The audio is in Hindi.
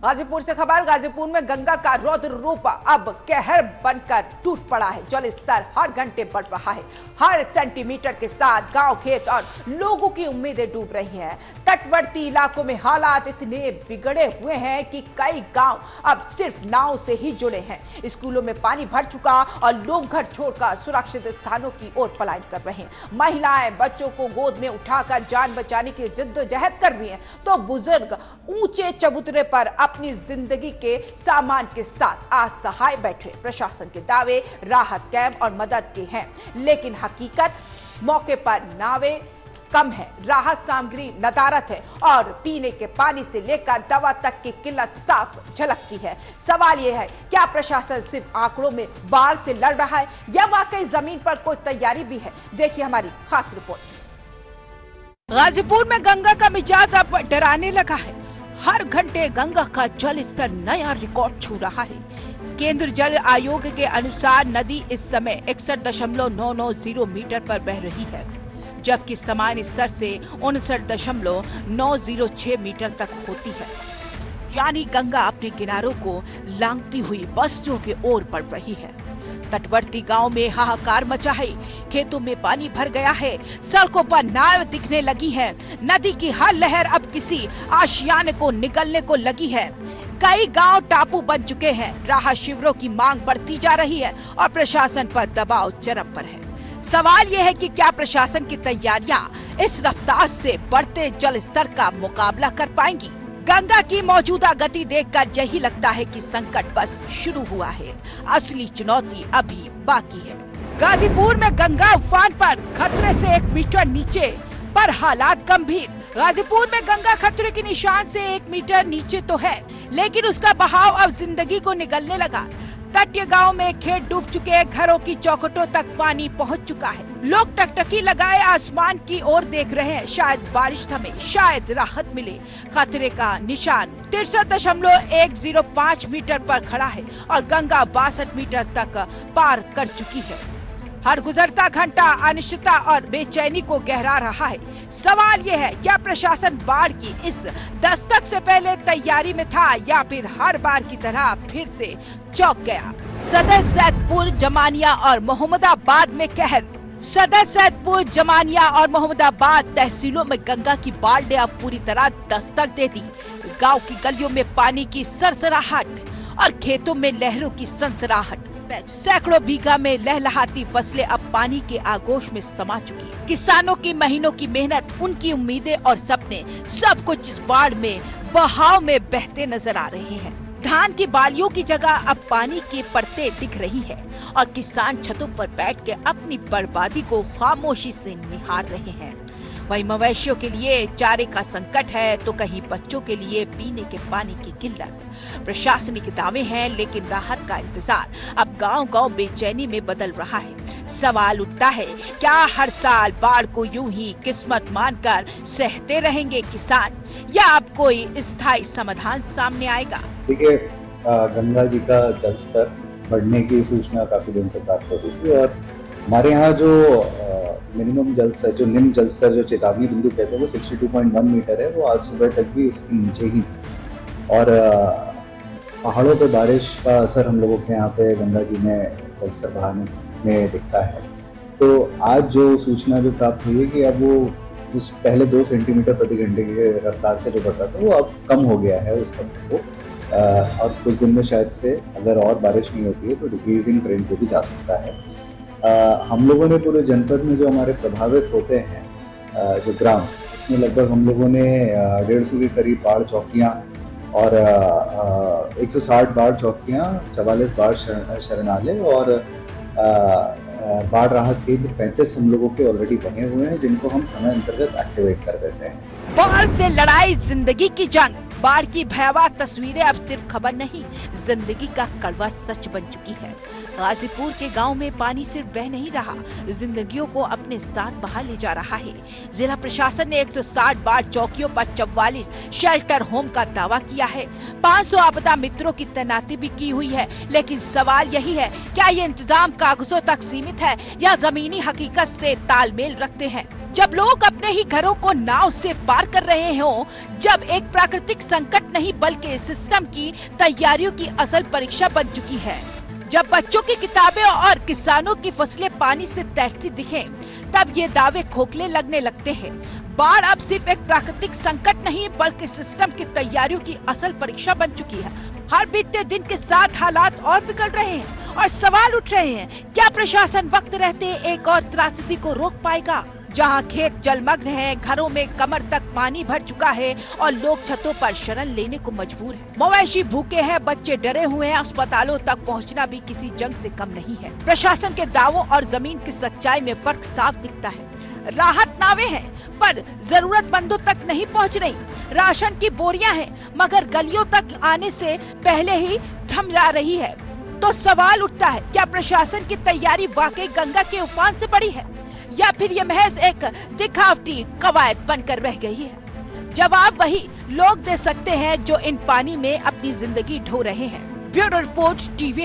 गाजीपुर से खबर। गाजीपुर में गंगा का रौद्र रूप अब कहर बनकर टूट पड़ा है। जल स्तर हर घंटे बढ़ रहा है। हर सेंटीमीटर के साथ गांव, खेत और लोगों की उम्मीदें डूब रही हैं। तटवर्ती इलाकों में हालात इतने बिगड़े हुए हैं कि कई गांव अब सिर्फ नाव से ही जुड़े हैं। स्कूलों में पानी भर चुका और लोग घर छोड़कर सुरक्षित स्थानों की ओर पलायन कर रहे हैं। महिलाएं बच्चों को गोद में उठाकर जान बचाने की जद्दोजहद कर रही हैं, तो बुजुर्ग ऊंचे चबूतरे पर अपनी जिंदगी के सामान के साथ असहाय बैठे। प्रशासन के दावे राहत कैंप और मदद के हैं, लेकिन हकीकत मौके पर नावें कम है, राहत सामग्री नदारत है और पीने के पानी से लेकर दवा तक की किल्लत साफ झलकती है। सवाल यह है, क्या प्रशासन सिर्फ आंकड़ों में बाढ़ से लड़ रहा है या वाकई जमीन पर कोई तैयारी भी है? देखिए हमारी खास रिपोर्ट। गाजीपुर में गंगा का मिजाज अब डराने लगा है। हर घंटे गंगा का जल स्तर नया रिकॉर्ड छू रहा है। केंद्रीय जल आयोग के अनुसार नदी इस समय 61.990 मीटर पर बह रही है, जबकि समान स्तर से 59.906 मीटर तक होती है। यानी गंगा अपने किनारों को लांघती हुई बस्तियों की ओर बढ़ रही है। तटवर्ती गांव में हाहाकार मचा है। खेतों में पानी भर गया है। सड़कों पर नाव दिखने लगी है। नदी की हर लहर अब किसी आशियाने को निगलने को लगी है। कई गांव टापू बन चुके हैं। राहत शिविरों की मांग बढ़ती जा रही है और प्रशासन पर दबाव चरम पर है। सवाल यह है कि क्या प्रशासन की तैयारियां इस रफ्तार से बढ़ते जल स्तर का मुकाबला कर पाएंगी? गंगा की मौजूदा गति देखकर यही लगता है कि संकट बस शुरू हुआ है। असली चुनौती अभी बाकी है। गाजीपुर में गंगा उफान पर खतरे से 1 मीटर नीचे, पर हालात गंभीर। गाजीपुर में गंगा खतरे के निशान से 1 मीटर नीचे तो है, लेकिन उसका बहाव अब जिंदगी को निगलने लगा। तटीय गांव में खेत डूब चुके हैं। घरों की चौखटों तक पानी पहुंच चुका है। लोग टकटकी लगाए आसमान की ओर देख रहे हैं। शायद बारिश थमे, शायद राहत मिले। खतरे का निशान 63.105 मीटर पर खड़ा है और गंगा 62 मीटर तक पार कर चुकी है। हर गुजरता घंटा अनिश्चितता और बेचैनी को गहरा रहा है। सवाल ये है, क्या प्रशासन बाढ़ की इस दस्तक से पहले तैयारी में था या फिर हर बार की तरह फिर से चौंक गया? सदर सैदपुर, जमानिया और मोहम्मदाबाद में कहर। सदर सैदपुर, जमानिया और मोहम्मदाबाद तहसीलों में गंगा की बाढ़ ने अब पूरी तरह दस्तक दे दी। गाँव की गलियों में पानी की सरसराहट और खेतों में लहरों की सनसनाहट। सैकड़ों बीघा में लहलहाती फसलें अब पानी के आगोश में समा चुकी है। किसानों की महीनों की मेहनत, उनकी उम्मीदें और सपने सब कुछ इस बाढ़ में बहाव में बहते नजर आ रहे हैं। धान की बालियों की जगह अब पानी की परतें दिख रही है और किसान छतों पर बैठ के अपनी बर्बादी को खामोशी से निहार रहे हैं। वहीं मवेशियों के लिए चारे का संकट है तो कहीं बच्चों के लिए पीने के पानी की किल्लत। प्रशासनिक दावे हैं, लेकिन राहत का इंतजार अब गांव-गांव बेचैनी में बदल रहा है। सवाल उठता है, क्या हर साल बाढ़ को यूं ही किस्मत मानकर सहते रहेंगे किसान, या अब कोई स्थायी समाधान सामने आएगा? देखिए, गंगा जी का जल स्तर बढ़ने की सूचना काफी दिन से प्राप्त हो रही थी और हमारे यहाँ जो मिनिमम जल स्तर, जो निम्न जल स्तर, जो चेतावनी बिंदु कहते हैं, वो 62.1 मीटर है। वो आज सुबह तक भी उसके नीचे ही और पहाड़ों पे बारिश का असर हम लोगों के यहाँ पे गंगा जी में जल स्तर बढ़ाने में दिखता है। तो आज जो सूचना जो प्राप्त हुई है कि अब वो उस पहले 2 सेंटीमीटर प्रति घंटे की रफ्तार से जो बढ़ रहा था वो अब कम हो गया है उस तक को, और कुछ दिन में शायद से अगर और बारिश नहीं होती है तो डिक्रीजिंग ट्रेंड पे भी जा सकता है। हम लोगों ने पूरे जनपद में जो हमारे प्रभावित होते हैं जो ग्राम, उसमें लगभग हम लोगों ने 150 के करीब बाढ़ चौकियाँ और 160 बाढ़ चौकियाँ, 44 बाढ़ शरणालय और बाढ़ राहत केंद्र 35 हम लोगों के ऑलरेडी बने हुए हैं, जिनको हम समय अंतर्गत एक्टिवेट कर देते हैं। बाढ़ से लड़ाई, जिंदगी की जंग। बाढ़ की भयावह तस्वीरें अब सिर्फ खबर नहीं, जिंदगी का कड़वा सच बन चुकी है। गाजीपुर के गांव में पानी सिर्फ बह नहीं रहा, जिंदगियों को अपने साथ बहा ले जा रहा है। जिला प्रशासन ने 160 बाढ़ चौकियों पर 44 शेल्टर होम का दावा किया है। 500 आपदा मित्रों की तैनाती भी की हुई है। लेकिन सवाल यही है, क्या ये इंतजाम कागजों तक सीमित है या जमीनी हकीकत से तालमेल रखते हैं? जब लोग अपने ही घरों को नाव से पार कर रहे हों, जब एक प्राकृतिक संकट नहीं बल्कि सिस्टम की तैयारियों की असल परीक्षा बन चुकी है, जब बच्चों की किताबें और किसानों की फसलें पानी से तैरती दिखें, तब ये दावे खोखले लगने लगते हैं। बाढ़ अब सिर्फ एक प्राकृतिक संकट नहीं बल्कि सिस्टम की तैयारियों की असल परीक्षा बन चुकी है। हर बीतते दिन के साथ हालात और बिगड़ रहे हैं और सवाल उठ रहे हैं, क्या प्रशासन वक्त रहते एक और त्रासदी को रोक पाएगा? जहां खेत जलमग्न हैं, घरों में कमर तक पानी भर चुका है और लोग छतों पर शरण लेने को मजबूर हैं। मवेशी भूखे हैं, बच्चे डरे हुए हैं, अस्पतालों तक पहुंचना भी किसी जंग से कम नहीं है। प्रशासन के दावों और जमीन की सच्चाई में फर्क साफ दिखता है। राहत नावें हैं पर जरूरतमंदों तक नहीं पहुंच रही। राशन की बोरियां हैं मगर गलियों तक आने से पहले ही थम जा रही है। तो सवाल उठता है, क्या प्रशासन की तैयारी वाकई गंगा के उफान से बड़ी है या फिर ये महज एक दिखावटी कवायद बनकर रह गई है? जवाब वही लोग दे सकते हैं जो इन पानी में अपनी जिंदगी ढो रहे हैं। Bureau report, TV.